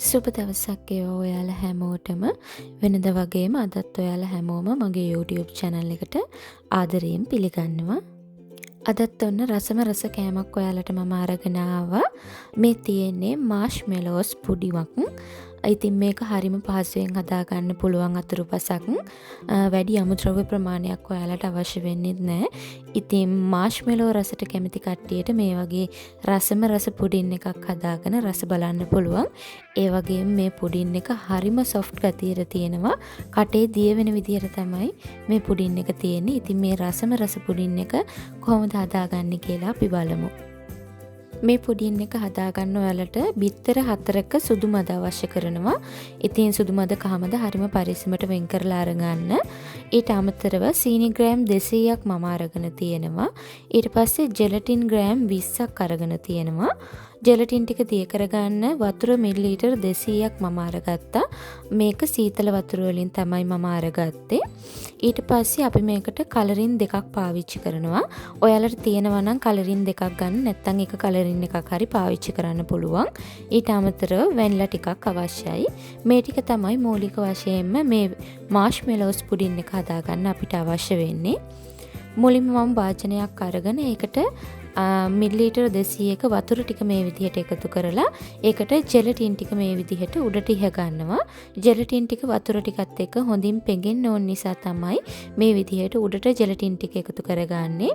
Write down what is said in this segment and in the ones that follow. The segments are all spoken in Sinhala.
සුබ දවසක් වේවා ඔයාලා හැමෝටම. වෙනද වගේම අදත් ඔයාලා හැමෝම මගේ YouTube channel එකට ආදරයෙන් පිළිගන්නවා. අදත් ඔන්න රසම රස කෑමක් ඔයාලට මම අරගෙන ආවා. මේ තියෙන්නේ මාෂ්මෙලෝස් පුඩිමක්. ඉතින් මේක හරිම පහසුවෙන් හදාගන්න පුළුවන් අතුරුපසක්. වැඩි අමුද්‍රව්‍ය ප්‍රමාණයක් ඔයාලට අවශ්‍ය වෙන්නේ නැහැ. ඉතින් මාෂ්මෙලෝ රසට කැමති කට්ටියට මේ වගේ රසම රස පුඩින් එකක් හදාගෙන රස බලන්න පුළුවන්. ඒ වගේම මේ පුඩින් එක හරිම සොෆ්ට් ගතියට තියෙනවා. කටේ දිය වෙන විදිහට තමයි මේ පුඩින් එක තියෙන්නේ. ඉතින් මේ රසම රස පුඩින් එක කොහොමද හදාගන්නේ කියලා අපි බලමු. මේ පුඩින් එක හදාගන්න ඔයාලට බිත්තර 4ක සුදු මද අවශ්‍ය කරනවා. ඉතින් සුදු මද කහ මද හරිම පරිස්සමට වෙන් කරලා අරගන්න. ඊට අමතරව සීනි ග්‍රෑම් 200ක් මම අරගෙන තියෙනවා. ඊට පස්සේ ජෙලටින් ග්‍රෑම් 20ක් අරගෙන තියෙනවා. ජෙලටින් ටික දිය කරගන්න වතුර මිලිලීටර් 200ක් මම අරගත්තා. මේක සීතල වතුර වලින් තමයි මම අරගත්තේ. ඊට පස්සේ අපි මේකට කලරින් දෙකක් පාවිච්චි කරනවා. ඔයාලට තියෙනවා නම් කලරින් දෙකක් ගන්න, නැත්නම් එක කලරින් එකක් හරි පාවිච්චි කරන්න පුළුවන්. ඊට අමතරව වැනිලා ටිකක් අවශ්‍යයි. මේ ටික තමයි මූලික වශයෙන්ම මේ මාෂ්මෙලෝස් පුඩින් එක හදාගන්න අපිට අවශ්‍ය වෙන්නේ. මුලින්ම මම වාචනයක් අරගෙන ඒකට මිලිලීටර් 200ක වතුර ටික මේ විදිහට එකතු කරලා ඒකට ජෙලටින් ටික මේ විදිහට උඩට ඉහ ගන්නවා. ජෙලටින් ටික වතුර ටිකත් එක්ක හොඳින් පෙඟෙන්න ඕන නිසා තමයි මේ විදිහට උඩට ජෙලටින් ටික එකතු කරගන්නේ.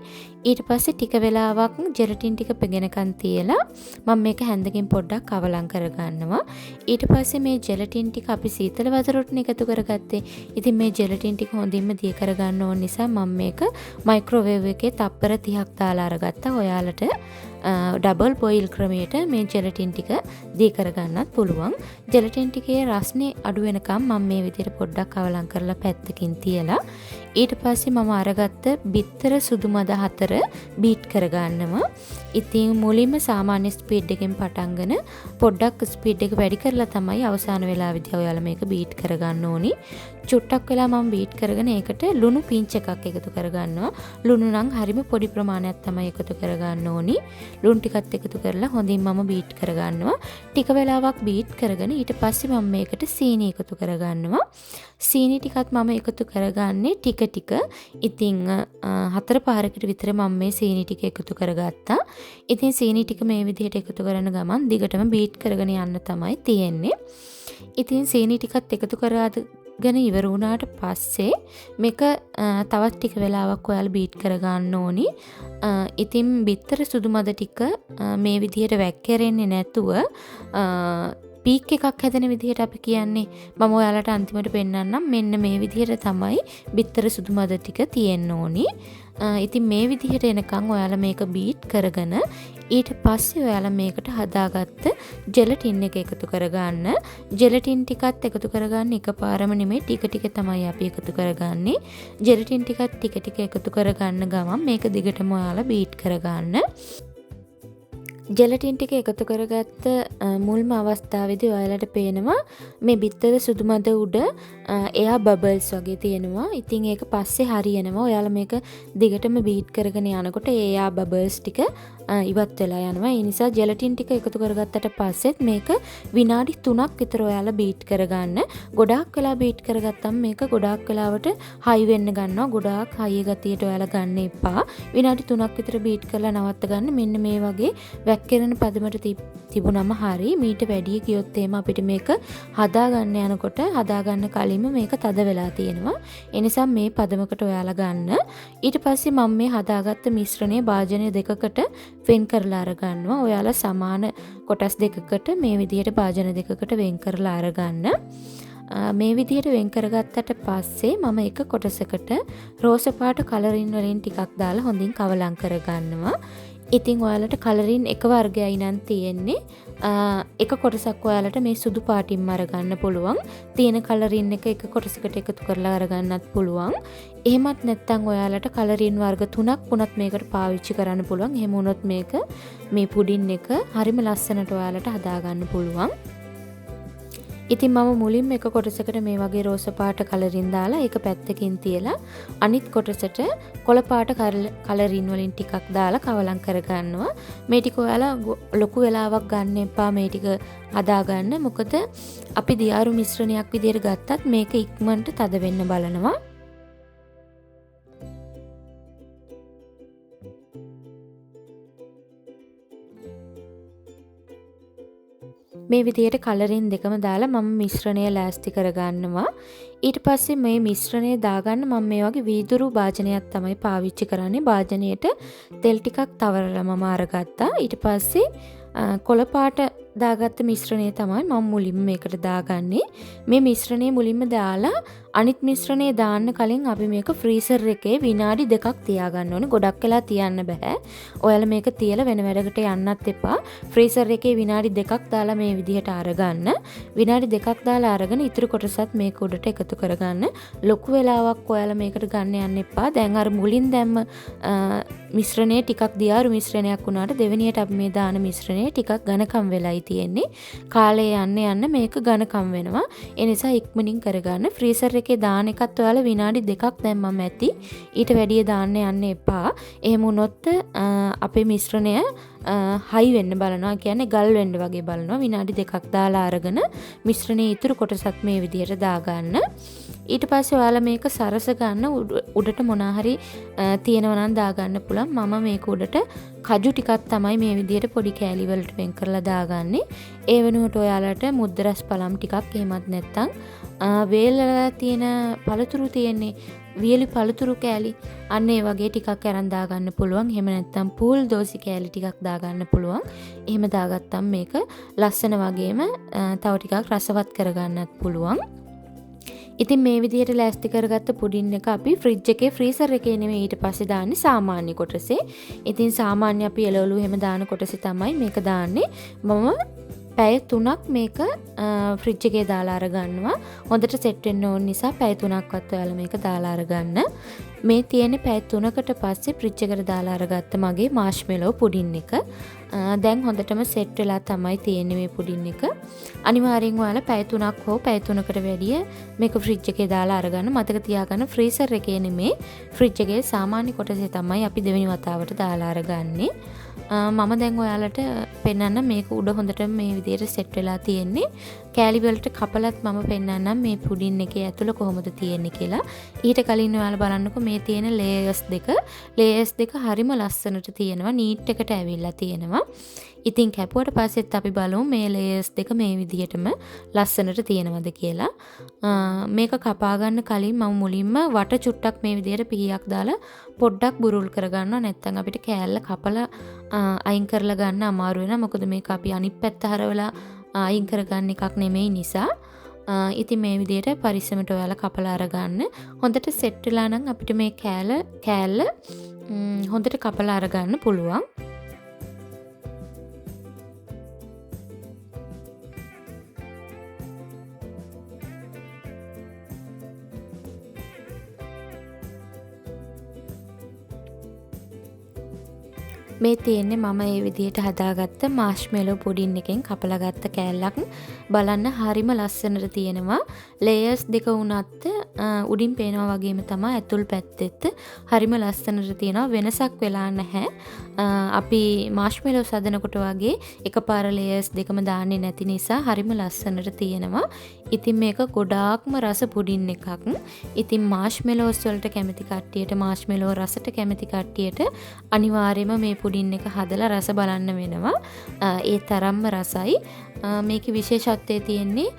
ඊට පස්සේ ටික වෙලාවක් ජෙලටින් ටික පෙඟෙනකන් තියලා මම මේක හැන්දකින් පොඩ්ඩක් අවලං කරගන්නවා. ඊට පස්සේ මේ ජෙලටින් ටික අපි සීතල වතුරට එකතු කරගත්තේ. ඉතින් මේ ජෙලටින් ටික හොඳින්ම දිය කරගන්න ඕන නිසා මම මේක මයික්‍රෝවේව් එකේ තප්පර 30ක් දාලා අරගත්තා. ඔයාලට ඩබල් බොයිල් ක්‍රමයට මේ ජෙලටින් ටික දී කරගන්නත් පුළුවන්. ජෙලටින් ටිකේ රස්නේ අඩු වෙනකම් මම මේ විදිහට පොඩ්ඩක් අවලං කරලා පැත්තකින් තියලා ඊට පස්සේ මම අරගත්ත බිත්තර සුදු මද 4 බීට් කරගන්නවා. ඉතින් මුලින්ම සාමාන්‍ය ස්පීඩ් එකෙන් පටන්ගෙන පොඩ්ඩක් ස්පීඩ් එක වැඩි කරලා තමයි අවසාන වෙලාවේදී ඔයාලා මේක බීට් කරගන්න ඕනි. චුට්ටක් වෙලා මම බීට් කරගෙන ඒකට ලුණු පිංච් එකක් එකතු කරගන්නවා. ලුණු නම් හරිම පොඩි ප්‍රමාණයක් තමයි එකතු කරගන්න ඕනි. ලුණු ටිකත් එකතු කරලා හොඳින් මම බීට් කරගන්නවා. ටික වෙලාවක් බීට් කරගෙන ඊට පස්සේ මම මේකට සීනි එකතු කරගන්නවා. සීනි ටිකත් මම එකතු කරගන්නේ ටික ටික. ඉතින් 4 පාරකට විතර මම මේ සීනි ටික එකතු කරගත්තා. ඉතින් සීනි ටික මේ විදිහට එකතු කරන ගමන් දිගටම බීට් කරගෙන යන්න තමයි තියෙන්නේ. ඉතින් සීනි ටිකත් එකතු කරගෙන ඉවර වුණාට පස්සේ මේක තවත් ටික වෙලාවක් ඔයාලා බීට් කරගන්න ඕනි. ඉතින් බිත්තර සුදු මද ටික මේ විදිහට වැක්කිරෙන්නේ නැතුව පීක් එකක් හැදෙන විදිහට අපි කියන්නේ. මම ඔයාලට අන්තිමට පෙන්නන්නම්. මෙන්න මේ විදිහට තමයි බිත්තර සුදු මද ටික තියෙන්න ඕනි. ඉතින් මේ විදිහට එනකන් ඔයාලා මේක බීට් කරගෙන ඊට පස්සේ ඔයාලා මේකට හදාගත්ත ජෙලටින් එක එකතු කරගන්න. ජෙලටින් ටිකත් එකතු කරගන්න එකපාරම නෙමෙයි, ටික ටික තමයි අපි එකතු කරගන්නේ. ජෙලටින් ටිකත් ටික ටික එකතු කරගන්න ගමන් මේක දිගටම ඔයාලා බීට් කරගන්න. ජෙලටින් ටික එකතු කරගත්ත මුල්ම අවස්ථාවේදී ඔයාලට පේනවා මේ බිත්තර සුදු මද උඩ එයා බබල්ස් වගේ තියෙනවා. ඉතින් ඒක පස්සේ හරියනවා. ඔයාලා මේක දිගටම බීට් කරගෙන යනකොට එයා බබල්ස් ටික ඉවත් වෙලා යනවා. ඒ නිසා ජෙලටින් ටික එකතු කරගත්තට පස්සෙත් මේක විනාඩි 3ක් විතර ඔයාලා බීට් කරගන්න. ගොඩාක් වෙලා බීට් කරගත්තම මේක ගොඩාක් වෙලාවට හයි වෙන්න ගන්නවා. ගොඩාක් හයි ගතියට ඔයාලා ගන්න එපා. විනාඩි 3ක් විතර බීට් කරලා නවත්ත ගන්න. මෙන්න මේ වගේ වැක්කිරෙන පදමට තිබුණම හරි. මීට වැඩි ගියොත් එහෙම අපිට මේක හදාගන්න යනකොට හදාගන්න කලින්ම මේක තද වෙලා තියෙනවා. ඒ නිසා මේ පදමකට ඔයාලා ගන්න. ඊට පස්සේ මම මේ හදාගත්ත මිශ්‍රණය භාජනය දෙකකට වෙන් කරලා අරගන්නවා. ඔයාලා සමාන කොටස් දෙකකට මේ විදිහට භාජන දෙකකට වෙන් කරලා අරගන්න. මේ විදිහට වෙන් කරගත්තට පස්සේ මම එක කොටසකට රෝස පාට කලරින් වලින් ටිකක් දාලා හොඳින් කවලම් කරගන්නවා. ඉතින් ඔයාලට කලරින් එක වර්ගයයි නම් තියෙන්නේ. එක කොටසක් ඔයාලට මේ සුදු පාටින්ම අරගන්න පුළුවන්. තියෙන කලරින් එක කොටසකට එකතු කරලා අරගන්නත් පුළුවන්. එහෙමත් නැත්නම් ඔයාලට කලරින් වර්ග 3ක් වුණත් මේකට පාවිච්චි කරන්න පුළුවන්. එහෙම වුණොත් මේක මේ පුඩින් එක හරිම ලස්සනට ඔයාලට හදාගන්න පුළුවන්. ඉතින් මම මුලින්ම එක කොටසකට මේ වගේ රෝස පාට කලරින් දාලා ඒක පැත්තකින් තියලා අනිත් කොටසට කොළ පාට කලරින් වලින් ටිකක් දාලා කවලම් කරගන්නවා. මේ ටික ඔයාලා ලොකු වෙලාවක් ගන්න එපා මේ ටික හදාගන්න. මොකද අපි දියාරු මිශ්‍රණයක් විදියට ගත්තත් මේක ඉක්මනට තද වෙන්න බලනවා. මේ විදියට කලරින් දෙකම දාලා මම මිශ්‍රණය ලෑස්ති කරගන්නවා. ඊට පස්සේ මේ මිශ්‍රණය දාගන්න මම මේ වගේ වීදුරු භාජනයක් තමයි පාවිච්චි කරන්නේ. භාජනයට තෙල් ටිකක් තවරලා මම අරගත්තා. ඊට පස්සේ කොළ පාට දාගත්ත මිශ්‍රණය තමයි මම මුලින්ම මේකට දාගන්නේ. මේ මිශ්‍රණය මුලින්ම දාලා අනිත් මිශ්‍රණය දාන්න කලින් අපි මේක ෆ්‍රීසර් එකේ විනාඩි 2ක් තියාගන්න ඕනේ. ගොඩක් වෙලා තියන්න බෑ. ඔයාලා මේක තියලා වෙන වැඩකට යන්නත් එපා. ෆ්‍රීසර් එකේ විනාඩි 2ක් දාලා මේ විදිහට අරගන්න. විනාඩි 2ක් දාලා අරගෙන ඉතුරු කොටසත් මේක උඩට එකතු කරගන්න. ලොකු වෙලාවක් ඔයාලා මේකට ගන්න යන්න එපා. දැන් අර මුලින් දැම්ම මිශ්‍රණය ටිකක් දියාරු මිශ්‍රණයක් වුණාට දෙවෙනියට අපි මේ දාන මිශ්‍රණය ටිකක් ඝනකම් වෙලයි තියෙන්නේ. කාලය යන්න මේක ඝනකම් වෙනවා. ඒ නිසා ඉක්මනින් කරගන්න. ෆ්‍රීසර් එකේ දාන එකත් ඔයාලා විනාඩි 2ක් දැම්මම ඇති. ඊට වැඩිය දාන්න යන්න එපා. එහෙම වුණොත් අපේ මිශ්‍රණය හයි වෙන්න බලනවා. කියන්නේ ගල් වෙන්න වගේ බලනවා. විනාඩි 2ක් දාලා අරගෙන මිශ්‍රණයේ ඉතුරු කොටසත් මේ විදිහට දාගන්න. ඊට පස්සේ ඔයාලා මේක සරස ගන්න උඩට මොනා හරි තියෙනවා නම් දාගන්න පුළුවන්. මම මේක උඩට කජු ටිකක් තමයි මේ විදිහට පොඩි කෑලි වලට වෙන් කරලා දාගන්නේ. ඒ වෙනුවට ඔයාලට මුද්දරස් පළම් ටිකක් එහෙමත් නැත්නම් වේලලා තියෙන පළතුරු තියෙන්නේ වියලි පළතුරු කෑලි අන්න ඒ වගේ ටිකක් අරන් දාගන්න පුළුවන්. එහෙම නැත්නම් පූල් දෝසි කෑලි ටිකක් දාගන්න පුළුවන්. එහෙම දාගත්තම් මේක ලස්සන වගේම තව ටිකක් රසවත් කරගන්නත් පුළුවන්. ඉතින් මේ විදිහට ලෑස්ති කරගත්ත පුඩින් එක අපි ෆ්‍රිජ් එකේ ෆ්‍රීසර් එකේ නෙමෙයි ඊට පස්සේ දාන්නේ සාමාන්‍ය කොටසේ. ඉතින් සාමාන්‍ය අපි එළවලු එහෙම දාන කොටසේ තමයි මේක දාන්නේ. මම පැය 3ක් මේක ෆ්‍රිජ් එකේ දාලා අරගන්නවා. හොඳට සෙට් වෙන්න ඕන නිසා පැය 3ක්වත් ඔයාලා මේක දාලා අරගන්න. මේ තියෙන්නේ පැය 3කට පස්සේ ෆ්‍රිජ් එකට දාලා අරගත්ත මගේ මාෂ්මෙලෝ පුඩින් එක. දැන් හොඳටම සෙට් වෙලා තමයි තියෙන්නේ මේ පුඩින් එක. අනිවාර්යෙන් ඔයාලා පැය 3ක් හෝ පැය 3කට වැඩිය මේක ෆ්‍රිජ් එකේ දාලා අරගන්න. මතක තියාගන්න ෆ්‍රීසර් එකේ නෙමේ ෆ්‍රිජ් එකේ සාමාන්‍ය කොටසේ තමයි අපි දෙවෙනි වතාවට දාලා අරගන්නේ. මම දැන් ඔයාලට පෙන්නන්න මේක උඩ හොඳට මේ විදිහට සෙට් වෙලා තියෙන්නේ. කෑලි වලට කපලත් මම පෙන්නන්නම් මේ පුඩින් එකේ ඇතුළ කොහොමද තියෙන්නේ කියලා. ඊට කලින් ඔයාලා බලන්නකෝ මේ තියෙන ලේයර්ස් දෙක. ලේයර්ස් දෙක හරිම ලස්සනට තියෙනවා. නීට් එකට ඇවිල්ලා තියෙනවා. ඉතින් කැපුවට පස්සෙත් අපි බලමු මේ ලේයර්ස් දෙක මේ විදිහටම ලස්සනට තියෙනවද කියලා. මේක කපා ගන්න කලින් මම මුලින්ම වට චුට්ටක් මේ විදිහට පිහියක් දාලා පොඩ්ඩක් බුරුල් කරගන්නවා. නැත්නම් අපිට කෑල්ල කපලා අයින් කරලා ගන්න අමාරු වෙනවා. මොකද මේක අපි අනිත් පැත්ත හරවලා අයින් කරගන්න එකක් නෙමෙයි නිසා. ඉතින් මේ විදිහට පරිස්සමට ඔයාලා කපලා අරගන්න. හොඳට සෙට් වෙලා නම් අපිට මේ කෑල්ල හොඳට කපලා අරගන්න පුළුවන්. මේ තියෙන්නේ මම මේ විදිහට හදාගත්ත මාෂ්මෙලෝ පුඩින් එකෙන් කපලා ගත්ත කෑල්ලක්. බලන්න හරිම ලස්සනට තියෙනවා. ලේයර්ස් දෙක වුණත් උඩින් පේනවා වගේම තමයි ඇතුල් පැත්තෙත් හරිම ලස්සනට තියෙනවා. වෙනසක් වෙලා නැහැ. අපි මාෂ්මෙලෝ සදනකොට වගේ එකපාර ලේයර්ස් දෙකම දාන්නේ නැති නිසා හරිම ලස්සනට තියෙනවා. ඉතින් මේක ගොඩාක්ම රස පුඩින් එකක්. ඉතින් මාෂ්මෙලෝස් වලට කැමති කට්ටියට මාෂ්මෙලෝ රසට කැමති කට්ටියට අනිවාර්යයෙන්ම මේ පුඩින් එක හදලා රස බලන්න වෙනවා. ඒ තරම්ම රසයි. මේකේ විශේෂත්වය තියෙන්නේ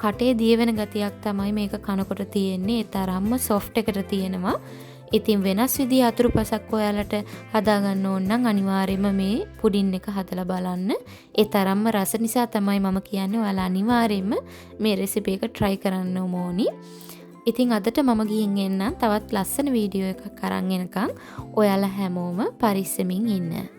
කටේ දිය වෙන ගතියක් තමයි මේක කනකොට තියෙන්නේ. ඒ තරම්ම සොෆ්ට් එකට තියෙනවා. ඉතින් වෙනස් විදිහේ අතුරුපසක් ඔයාලට හදාගන්න ඕන නම් අනිවාර්යයෙන්ම මේ පුඩින් එක හදලා බලන්න. ඒ තරම්ම රස නිසා තමයි මම කියන්නේ ඔයාලා අනිවාර්යයෙන්ම මේ රෙසිපි එක try කරන්න ඕනි. ඉතින් අදට මම ගිහින් එන්නම්. තවත් ලස්සන වීඩියෝ එකක් අරන් එනකම් ඔයාලා හැමෝම පරිස්සමින් ඉන්න.